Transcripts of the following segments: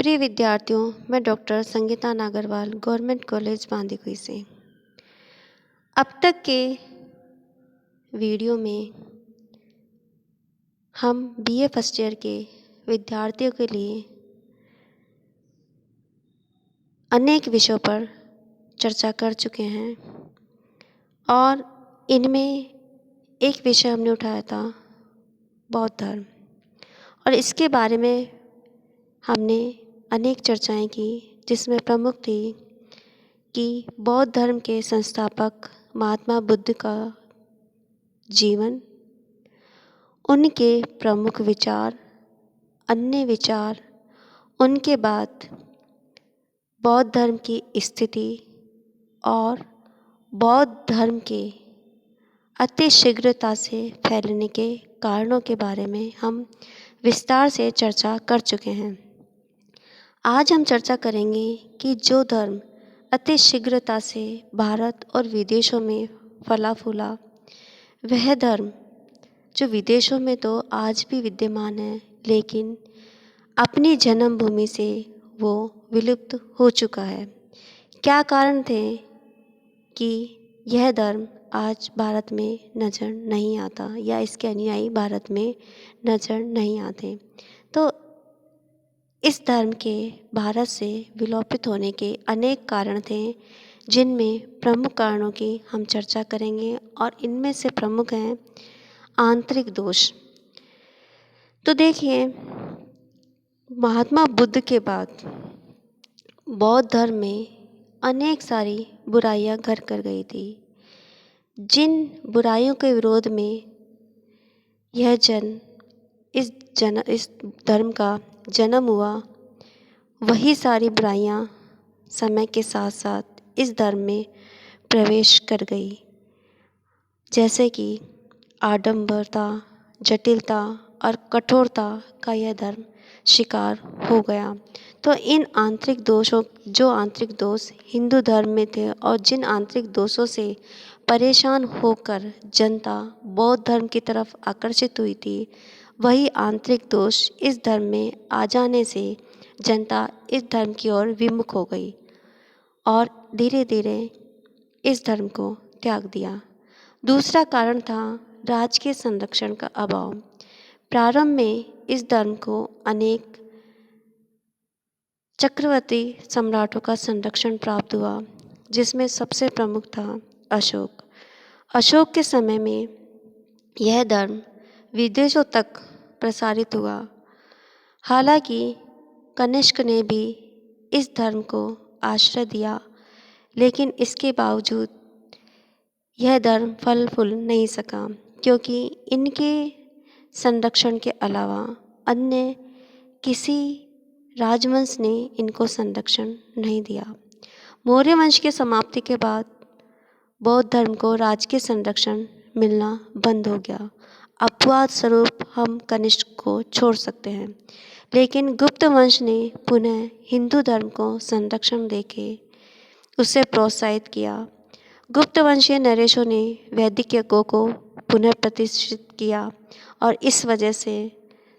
प्रिय विद्यार्थियों, मैं doctor Sangeeta Nagarwal government college Bandikui से। अब तक के वीडियो में हम बीए फर्स्ट ईयर के विद्यार्थियों के लिए अनेक विषयों पर चर्चा कर चुके हैं और इनमें एक विषय हमने उठाया था बौद्ध धर्म, और इसके बारे में हमने अनेक चर्चाएं की, जिसमें प्रमुख थी कि बौद्ध धर्म के संस्थापक महात्मा बुद्ध का जीवन, उनके प्रमुख विचार, अन्य विचार, उनके बाद बौद्ध धर्म की स्थिति और बौद्ध धर्म के अति शीघ्रता से फैलने के कारणों के बारे में हम विस्तार से चर्चा कर चुके हैं। आज हम चर्चा करेंगे कि जो धर्म अति शीघ्रता से भारत और विदेशों में फला फूला, वह धर्म जो विदेशों में तो आज भी विद्यमान है, लेकिन अपनी जन्मभूमि से वो विलुप्त हो चुका है। क्या कारण थे कि यह धर्म आज भारत में नज़र नहीं आता या इसके अनुयायी भारत में नज़र नहीं आते? तो इस धर्म के भारत से विलोपित होने के अनेक कारण थे, जिनमें प्रमुख कारणों की हम चर्चा करेंगे और इनमें से प्रमुख हैं आंतरिक दोष। तो देखिए, महात्मा बुद्ध के बाद बौद्ध धर्म में अनेक सारी बुराइयां घर कर गई थी। जिन बुराइयों के विरोध में इस धर्म का जन्म हुआ, वही सारी बुराइयां समय के साथ साथ इस धर्म में प्रवेश कर गई, जैसे कि आडंबरता, जटिलता और कठोरता का यह धर्म शिकार हो गया। तो इन आंतरिक दोष हिंदू धर्म में थे और जिन आंतरिक दोषों से परेशान होकर जनता बौद्ध धर्म की तरफ आकर्षित हुई थी, वही आंतरिक दोष इस धर्म में आ जाने से जनता इस धर्म की ओर विमुख हो गई और धीरे धीरे इस धर्म को त्याग दिया। दूसरा कारण था राजकीय संरक्षण का अभाव। प्रारंभ में इस धर्म को अनेक चक्रवर्ती सम्राटों का संरक्षण प्राप्त हुआ, जिसमें सबसे प्रमुख था अशोक। अशोक के समय में यह धर्म विदेशों तक प्रसारित हुआ। हालांकि कनिष्क ने भी इस धर्म को आश्रय दिया, लेकिन इसके बावजूद यह धर्म फल फूल नहीं सका, क्योंकि इनके संरक्षण के अलावा अन्य किसी राजवंश ने इनको संरक्षण नहीं दिया। मौर्य वंश की समाप्ति के बाद बौद्ध धर्म को राजकीय संरक्षण मिलना बंद हो गया। अपवाद स्वरूप हम कनिष्क को छोड़ सकते हैं, लेकिन गुप्त वंश ने पुनः हिंदू धर्म को संरक्षण देके उसे प्रोत्साहित किया। गुप्त वंशीय नरेशों ने वैदिक यज्ञों को पुनः प्रतिष्ठित किया और इस वजह से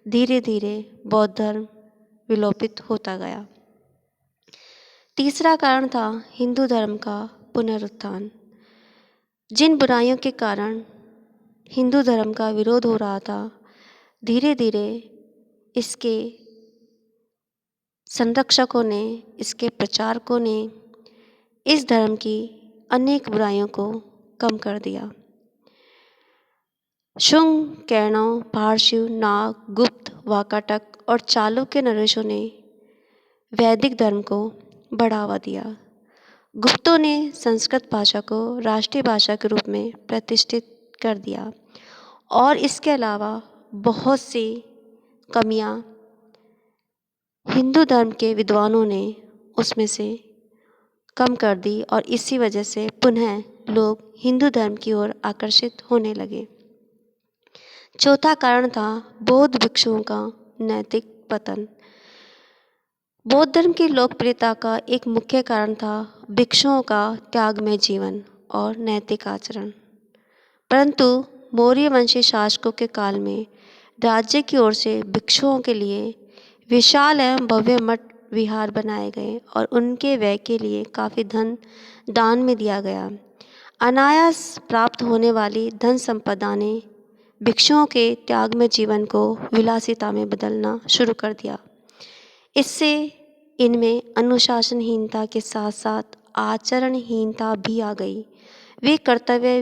धीरे धीरे बौद्ध धर्म विलोपित होता गया। तीसरा कारण था हिंदू धर्म का पुनरुत्थान। जिन बुराइयों के कारण हिंदू धर्म का विरोध हो रहा था, धीरे धीरे इसके संरक्षकों ने, इसके प्रचारकों ने इस धर्म की अनेक बुराइयों को कम कर दिया। शुंग, कैरनों, पारशु, नाग, गुप्त, वाकाटक और चालुक्य नरेशों ने वैदिक धर्म को बढ़ावा दिया। गुप्तों ने संस्कृत भाषा को राष्ट्रीय भाषा के रूप में प्रतिष्ठित कर दिया और इसके अलावा बहुत सी कमियां हिंदू धर्म के विद्वानों ने उसमें से कम कर दी और इसी वजह से पुनः लोग हिंदू धर्म की ओर आकर्षित होने लगे। चौथा कारण था बौद्ध भिक्षुओं का नैतिक पतन। बौद्ध धर्म की लोकप्रियता का एक मुख्य कारण था भिक्षुओं का त्यागमय जीवन और नैतिक आचरण। परंतु मौर्य वंशी शासकों के काल में राज्य की ओर से भिक्षुओं के लिए विशाल एवं भव्य मठ विहार बनाए गए और उनके व्यय के लिए काफ़ी धन दान में दिया गया। अनायास प्राप्त होने वाली धन संपदा ने भिक्षुओं के त्यागमय जीवन को विलासिता में बदलना शुरू कर दिया। इससे इनमें अनुशासनहीनता के साथ साथ आचरणहीनता भी आ गई। वे कर्तव्य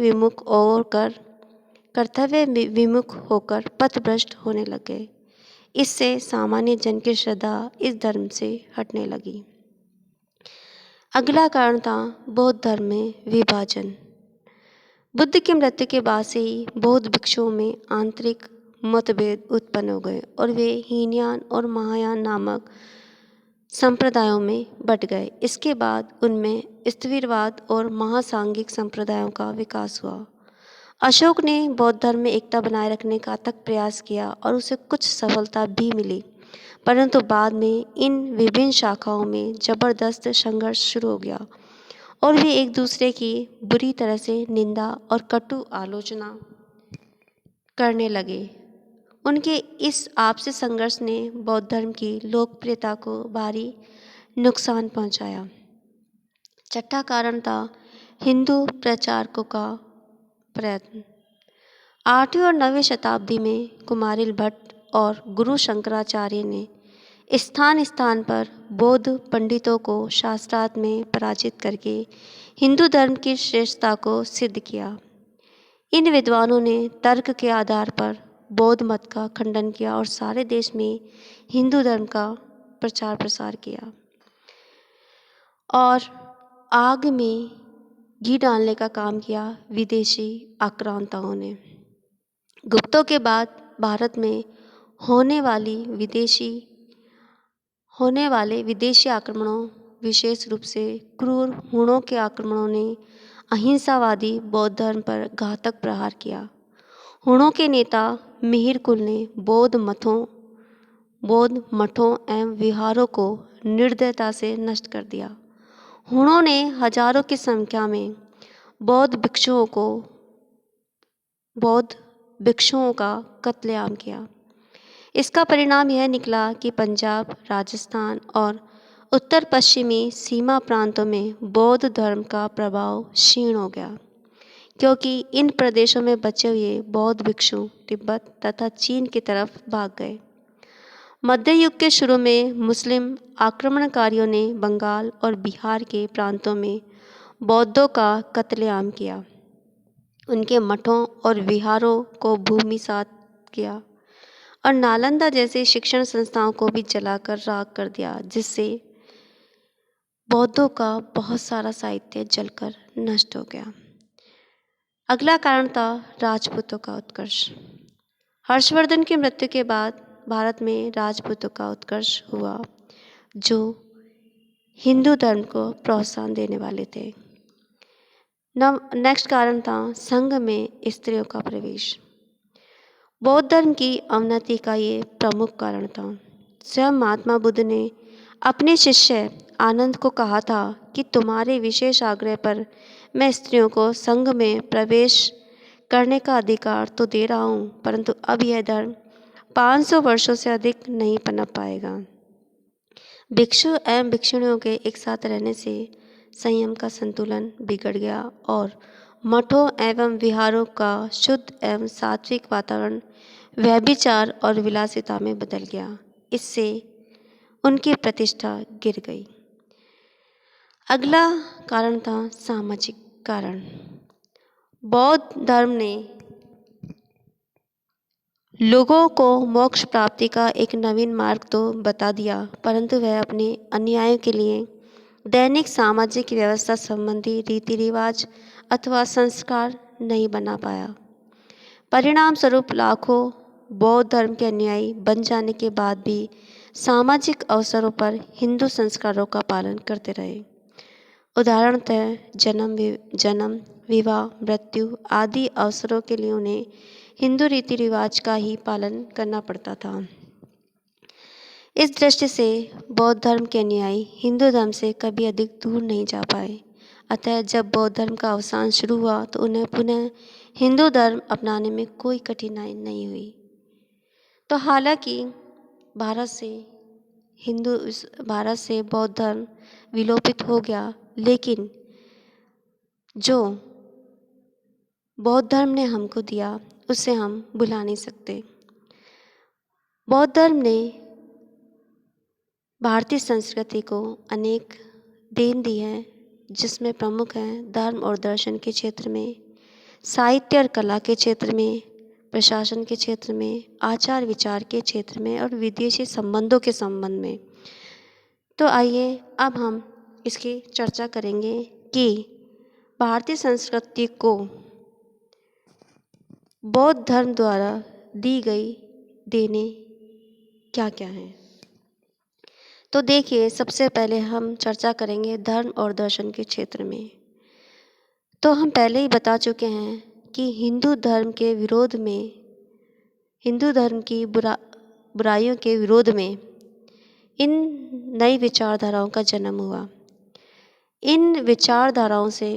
विमुख होकर पथभ्रष्ट होने लग गए। इससे सामान्य जन की श्रद्धा इस धर्म से हटने लगी। अगला कारण था बौद्ध धर्म में विभाजन। बुद्ध की मृत्यु के बाद से ही बौद्ध भिक्षुओं में आंतरिक मतभेद उत्पन्न हो गए और वे हीनयान और महायान नामक संप्रदायों में बट गए। इसके बाद उनमें स्थिरवाद और महासांघिक संप्रदायों का विकास हुआ। अशोक ने बौद्ध धर्म में एकता बनाए रखने का अथक प्रयास किया और उसे कुछ सफलता भी मिली, परंतु बाद में इन विभिन्न शाखाओं में जबरदस्त संघर्ष शुरू हो गया और वे एक दूसरे की बुरी तरह से निंदा और कटु आलोचना करने लगे। उनके इस आपसी संघर्ष ने बौद्ध धर्म की लोकप्रियता को भारी नुकसान पहुंचाया। छठा कारण था हिंदू प्रचारकों का प्रयत्न। 8वीं और 9वीं शताब्दी में कुमारिल भट्ट और गुरु शंकराचार्य ने स्थान स्थान पर बौद्ध पंडितों को शास्त्रार्थ में पराजित करके हिंदू धर्म की श्रेष्ठता को सिद्ध किया। इन विद्वानों ने तर्क के आधार पर बौद्ध मत का खंडन किया और सारे देश में हिंदू धर्म का प्रचार प्रसार किया। और आग में घी डालने का काम किया विदेशी आक्रांताओं ने। गुप्तों के बाद भारत में होने वाले विदेशी आक्रमणों, विशेष रूप से क्रूर हुणों के आक्रमणों ने अहिंसावादी बौद्ध धर्म पर घातक प्रहार किया। हुणों के नेता मिहिर कुल ने बौद्ध मठों एवं विहारों को निर्दयता से नष्ट कर दिया। हुणों ने हजारों की संख्या में बौद्ध भिक्षुओं का कत्लेआम किया। इसका परिणाम यह निकला कि पंजाब, राजस्थान और उत्तर पश्चिमी सीमा प्रांतों में बौद्ध धर्म का प्रभाव क्षीण हो गया, क्योंकि इन प्रदेशों में बचे हुए बौद्ध भिक्षु तिब्बत तथा चीन की तरफ भाग गए। मध्य युग के शुरू में मुस्लिम आक्रमणकारियों ने बंगाल और बिहार के प्रांतों में बौद्धों का कत्लेआम किया, उनके मठों और विहारों को भूमिसात किया और नालंदा जैसे शिक्षण संस्थाओं को भी जलाकर राख कर दिया, जिससे बौद्धों का बहुत सारा साहित्य जलकर नष्ट हो गया। अगला कारण था राजपूतों का उत्कर्ष। हर्षवर्धन की मृत्यु के बाद भारत में राजपूतों का उत्कर्ष हुआ, जो हिंदू धर्म को प्रोत्साहन देने वाले थे। नेक्स्ट कारण था संघ में स्त्रियों का प्रवेश। बौद्ध धर्म की अवनति का ये प्रमुख कारण था। स्वयं महात्मा बुद्ध ने अपने शिष्य आनंद को कहा था कि तुम्हारे विशेष आग्रह पर मैं स्त्रियों को संघ में प्रवेश करने का अधिकार तो दे रहा हूँ, परंतु अब यह धर्म 500 वर्षों से अधिक नहीं पनप पाएगा। भिक्षु एवं भिक्षुणियों के एक साथ रहने से संयम का संतुलन बिगड़ गया और मठों एवं विहारों का शुद्ध एवं सात्विक वातावरण व्यभिचार और विलासिता में बदल गया। इससे उनकी प्रतिष्ठा गिर गई। अगला कारण था सामाजिक कारण। बौद्ध धर्म ने लोगों को मोक्ष प्राप्ति का एक नवीन मार्ग तो बता दिया, परंतु वह अपने अनुयायियों के लिए दैनिक सामाजिक व्यवस्था संबंधी रीति रिवाज अथवा संस्कार नहीं बना पाया। परिणाम स्वरूप लाखों बौद्ध धर्म के अनुयायी बन जाने के बाद भी सामाजिक अवसरों पर हिंदू संस्कारों का पालन करते रहे। उदाहरणतः जन्म, विवाह, मृत्यु आदि अवसरों के लिए उन्हें हिंदू रीति रिवाज का ही पालन करना पड़ता था। इस दृष्टि से बौद्ध धर्म के अनुयायी हिंदू धर्म से कभी अधिक दूर नहीं जा पाए। अतः जब बौद्ध धर्म का अवसान शुरू हुआ तो उन्हें पुनः हिंदू धर्म अपनाने में कोई कठिनाई नहीं हुई। तो हालांकि भारत से भारत से बौद्ध धर्म विलोपित हो गया, लेकिन जो बौद्ध धर्म ने हमको दिया उसे हम भुला नहीं सकते। बौद्ध धर्म ने भारतीय संस्कृति को अनेक देन दी है, जिसमें प्रमुख हैं धर्म और दर्शन के क्षेत्र में, साहित्य और कला के क्षेत्र में, प्रशासन के क्षेत्र में, आचार विचार के क्षेत्र में और विदेशी संबंधों के संबंध में। तो आइए अब हम इसकी चर्चा करेंगे कि भारतीय संस्कृति को बौद्ध धर्म द्वारा दी गई देनें क्या क्या हैं। तो देखिए, सबसे पहले हम चर्चा करेंगे धर्म और दर्शन के क्षेत्र में। तो हम पहले ही बता चुके हैं कि हिंदू धर्म की बुराइयों के विरोध में इन नई विचारधाराओं का जन्म हुआ। इन विचारधाराओं से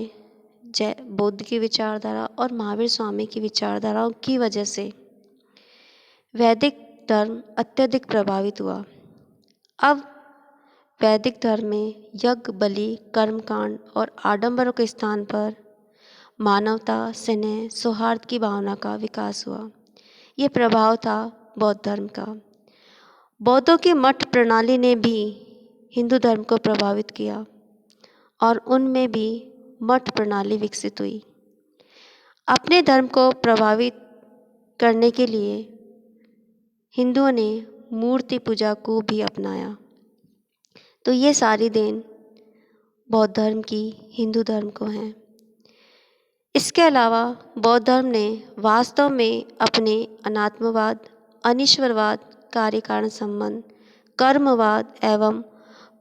बुद्ध की विचारधारा और महावीर स्वामी की विचारधाराओं की वजह से वैदिक धर्म अत्यधिक प्रभावित हुआ। अब वैदिक धर्म में यज्ञ, बलि, कर्मकांड और आडंबरों के स्थान पर मानवता, स्नेह, सौहार्द की भावना का विकास हुआ। ये प्रभाव था बौद्ध धर्म का। बौद्धों की मठ प्रणाली ने भी हिंदू धर्म को प्रभावित किया और उनमें भी मठ प्रणाली विकसित हुई। अपने धर्म को प्रभावित करने के लिए हिंदुओं ने मूर्ति पूजा को भी अपनाया। तो ये सारी देन बौद्ध धर्म की हिंदू धर्म को हैं। इसके अलावा बौद्ध धर्म ने वास्तव में अपने अनात्मवाद, अनीश्वरवाद, कार्य कारण संबंध, कर्मवाद एवं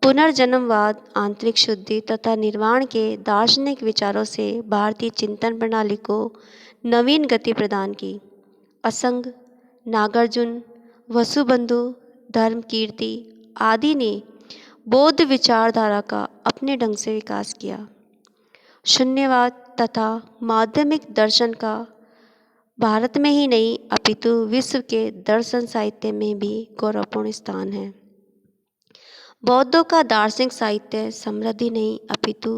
पुनर्जन्मवाद, आंतरिक शुद्धि तथा निर्वाण के दार्शनिक विचारों से भारतीय चिंतन प्रणाली को नवीन गति प्रदान की। असंग, नागार्जुन, वसुबंधु, धर्मकीर्ति आदि ने बौद्ध विचारधारा का अपने ढंग से विकास किया। शून्यवाद तथा माध्यमिक दर्शन का भारत में ही नहीं अपितु विश्व के दर्शन साहित्य में भी गौरवपूर्ण स्थान है। बौद्धों का दार्शनिक साहित्य समृद्धि नहीं अपितु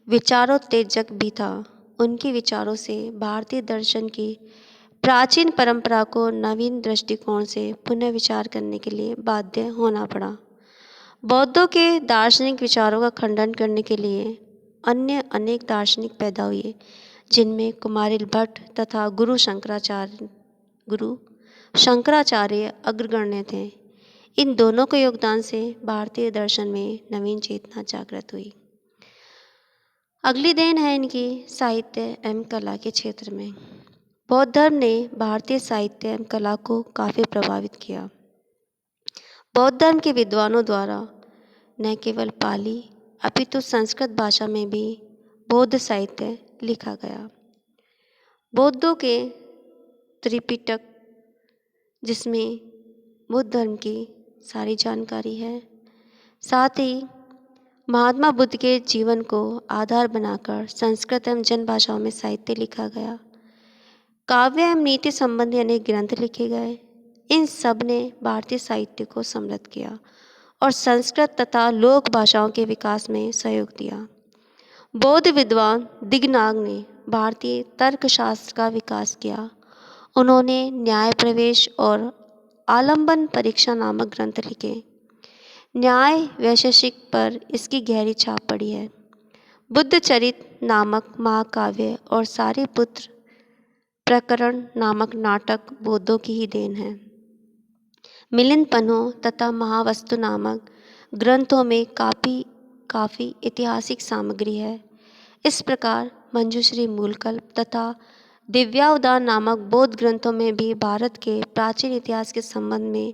विचारोत्तेजक भी था। उनके विचारों से भारतीय दर्शन की प्राचीन परंपरा को नवीन दृष्टिकोण से पुनः विचार करने के लिए बाध्य होना पड़ा। बौद्धों के दार्शनिक विचारों का खंडन करने के लिए अन्य अनेक दार्शनिक पैदा हुए, जिनमें कुमारिल भट्ट तथा गुरु शंकराचार्य अग्रगण्य थे। इन दोनों के योगदान से भारतीय दर्शन में नवीन चेतना जागृत हुई। अगली देन है इनकी साहित्य एवं कला के क्षेत्र में। बौद्ध धर्म ने भारतीय साहित्य एवं कला को काफ़ी प्रभावित किया। बौद्ध धर्म के विद्वानों द्वारा न केवल पाली अपितु संस्कृत भाषा में भी बौद्ध साहित्य लिखा गया। बौद्धों के त्रिपिटक, जिसमें बुद्ध धर्म की सारी जानकारी है, साथ ही महात्मा बुद्ध के जीवन को आधार बनाकर संस्कृत एवं जन भाषाओं में साहित्य लिखा गया। काव्य एवं नीति संबंधी अनेक ग्रंथ लिखे गए। इन सब ने भारतीय साहित्य को समृद्ध किया और संस्कृत तथा लोक भाषाओं के विकास में सहयोग दिया। बौद्ध विद्वान दिगनाग ने भारतीय तर्कशास्त्र का विकास किया। उन्होंने न्याय प्रवेश और आलंबन परीक्षा नामक ग्रंथ लिखे। न्याय वैशेषिक पर इसकी गहरी छाप पड़ी है। बुद्ध चरित नामक महाकाव्य और सारिपुत्र प्रकरण नामक नाटक बौद्धों की ही देन है। मिलिंद पन्हो तथा महावस्तु नामक ग्रंथों में काफ़ी ऐतिहासिक सामग्री है। इस प्रकार मंजूश्री मूलकल्प तथा दिव्यावदान नामक बौद्ध ग्रंथों में भी भारत के प्राचीन इतिहास के संबंध में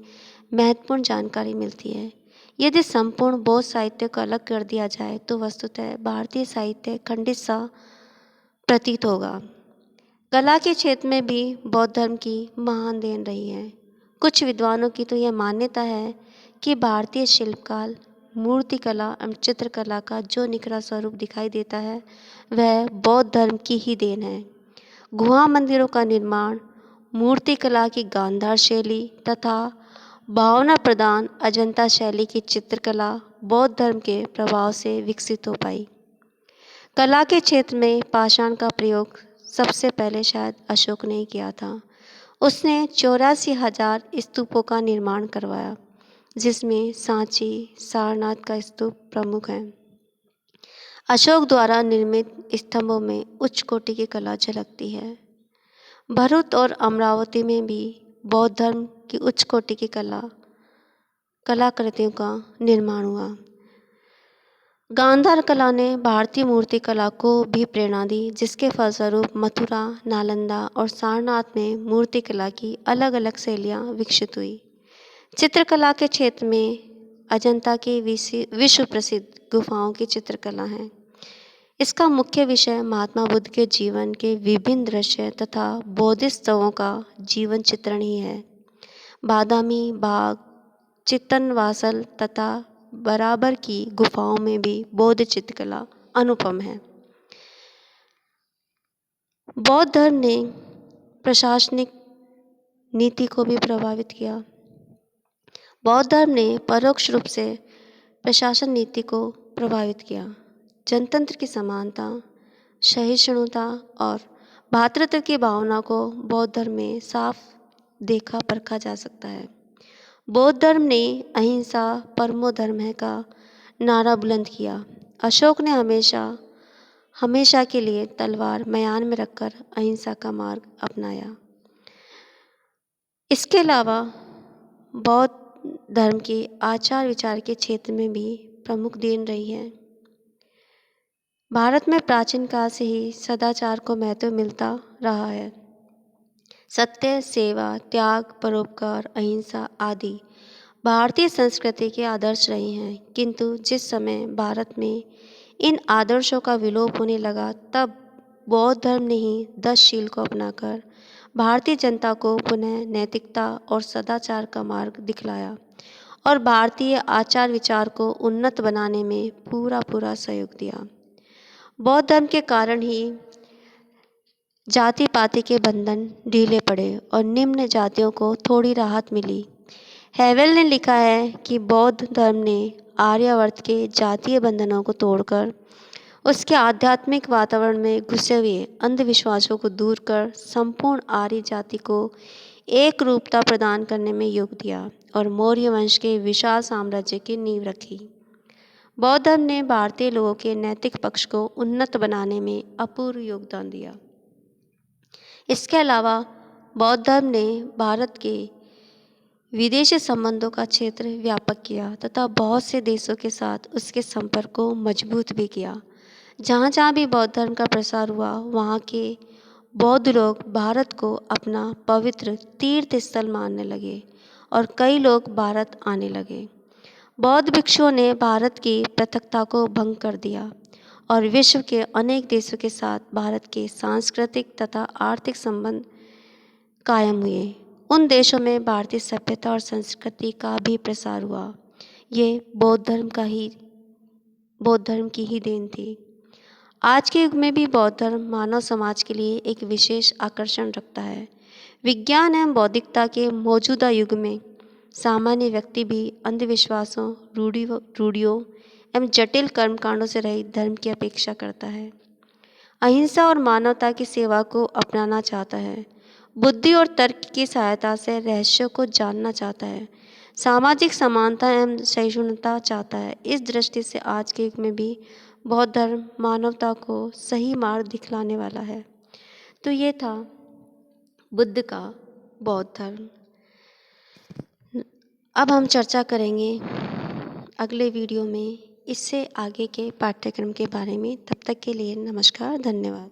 महत्वपूर्ण जानकारी मिलती है। यदि संपूर्ण बौद्ध साहित्य को अलग कर दिया जाए तो वस्तुतः भारतीय साहित्य खंडित सा प्रतीत होगा। कला के क्षेत्र में भी बौद्ध धर्म की महान देन रही है। कुछ विद्वानों की तो यह मान्यता है कि भारतीय शिल्पकला, मूर्तिकला एवं चित्रकला का जो निखरा स्वरूप दिखाई देता है वह बौद्ध धर्म की ही देन है। गुहा मंदिरों का निर्माण, मूर्तिकला की गांधार शैली तथा भावना प्रधान अजंता शैली की चित्रकला बौद्ध धर्म के प्रभाव से विकसित हो पाई। कला के क्षेत्र में पाषाण का प्रयोग सबसे पहले शायद अशोक ने ही किया था। उसने 84,000 स्तूपों का निर्माण करवाया, जिसमें सांची, सारनाथ का स्तूप प्रमुख है। अशोक द्वारा निर्मित स्तंभों में उच्च कोटि की कला झलकती है। भरूच और अमरावती में भी बौद्ध धर्म की उच्च कोटि की कलाकृतियों का निर्माण हुआ। गांधार कला ने भारतीय मूर्ति कला को भी प्रेरणा दी, जिसके फलस्वरूप मथुरा, नालंदा और सारनाथ में मूर्ति कला की अलग अलग शैलियाँ विकसित हुई। चित्रकला के क्षेत्र में अजंता की विश्व प्रसिद्ध गुफाओं की चित्रकला है। इसका मुख्य विषय महात्मा बुद्ध के जीवन के विभिन्न दृश्य तथा बौद्धिस्ट स्तवों का जीवन चित्रण ही है। बादामी, बाग, चित्तनवासल तथा बराबर की गुफाओं में भी बौद्ध चित्रकला अनुपम है। बौद्ध धर्म ने प्रशासनिक नीति को भी प्रभावित किया। बौद्ध धर्म ने परोक्ष रूप से प्रशासन नीति को प्रभावित किया। जनतंत्र की समानता, सहिष्णुता और भ्रातृत्व की भावना को बौद्ध धर्म में साफ देखा परखा जा सकता है। बौद्ध धर्म ने अहिंसा परमो धर्म है का नारा बुलंद किया। अशोक ने हमेशा के लिए तलवार म्यान में रखकर अहिंसा का मार्ग अपनाया। इसके अलावा बौद्ध धर्म के आचार विचार के क्षेत्र में भी प्रमुख देन रही है। भारत में प्राचीन काल से ही सदाचार को महत्व मिलता रहा है। सत्य, सेवा, त्याग, परोपकार, अहिंसा आदि भारतीय संस्कृति के आदर्श रहे हैं, किंतु जिस समय भारत में इन आदर्शों का विलोप होने लगा, तब बौद्ध धर्म ने ही 10 शील को अपनाकर भारतीय जनता को पुनः नैतिकता और सदाचार का मार्ग दिखलाया और भारतीय आचार विचार को उन्नत बनाने में पूरा सहयोग दिया। बौद्ध धर्म के कारण ही जाति पाति के बंधन ढीले पड़े और निम्न जातियों को थोड़ी राहत मिली। हेवेल ने लिखा है कि बौद्ध धर्म ने आर्यावर्त के जातीय बंधनों को तोड़कर उसके आध्यात्मिक वातावरण में घुसे हुए अंधविश्वासों को दूर कर संपूर्ण आर्य जाति को एक रूपता प्रदान करने में योग दिया और मौर्य वंश के विशाल साम्राज्य की नींव रखी। बौद्ध धर्म ने भारतीय लोगों के नैतिक पक्ष को उन्नत बनाने में अपूर्व योगदान दिया। इसके अलावा बौद्ध धर्म ने भारत के विदेशी संबंधों का क्षेत्र व्यापक किया तथा बहुत से देशों के साथ उसके संपर्क को मजबूत भी किया। जहाँ जहाँ भी बौद्ध धर्म का प्रसार हुआ, वहाँ के बौद्ध लोग भारत को अपना पवित्र तीर्थ स्थल मानने लगे और कई लोग भारत आने लगे। बौद्ध भिक्षुओं ने भारत की पृथकता को भंग कर दिया और विश्व के अनेक देशों के साथ भारत के सांस्कृतिक तथा आर्थिक संबंध कायम हुए। उन देशों में भारतीय सभ्यता और संस्कृति का भी प्रसार हुआ। ये बौद्ध धर्म की ही देन थी। आज के युग में भी बौद्ध धर्म मानव समाज के लिए एक विशेष आकर्षण रखता है। विज्ञान एवं बौद्धिकता के मौजूदा युग में सामान्य व्यक्ति भी अंधविश्वासों, रूढ़ियों एवं जटिल कर्मकांडों से रहित धर्म की अपेक्षा करता है। अहिंसा और मानवता की सेवा को अपनाना चाहता है। बुद्धि और तर्क की सहायता से रहस्यों को जानना चाहता है। सामाजिक समानता एवं सहिष्णुता चाहता है। इस दृष्टि से आज के युग में भी बौद्ध धर्म मानवता को सही मार्ग दिखलाने वाला है। तो ये था बुद्ध का बौद्ध धर्म। अब हम चर्चा करेंगे अगले वीडियो में इससे आगे के पाठ्यक्रम के बारे में। तब तक के लिए नमस्कार, धन्यवाद।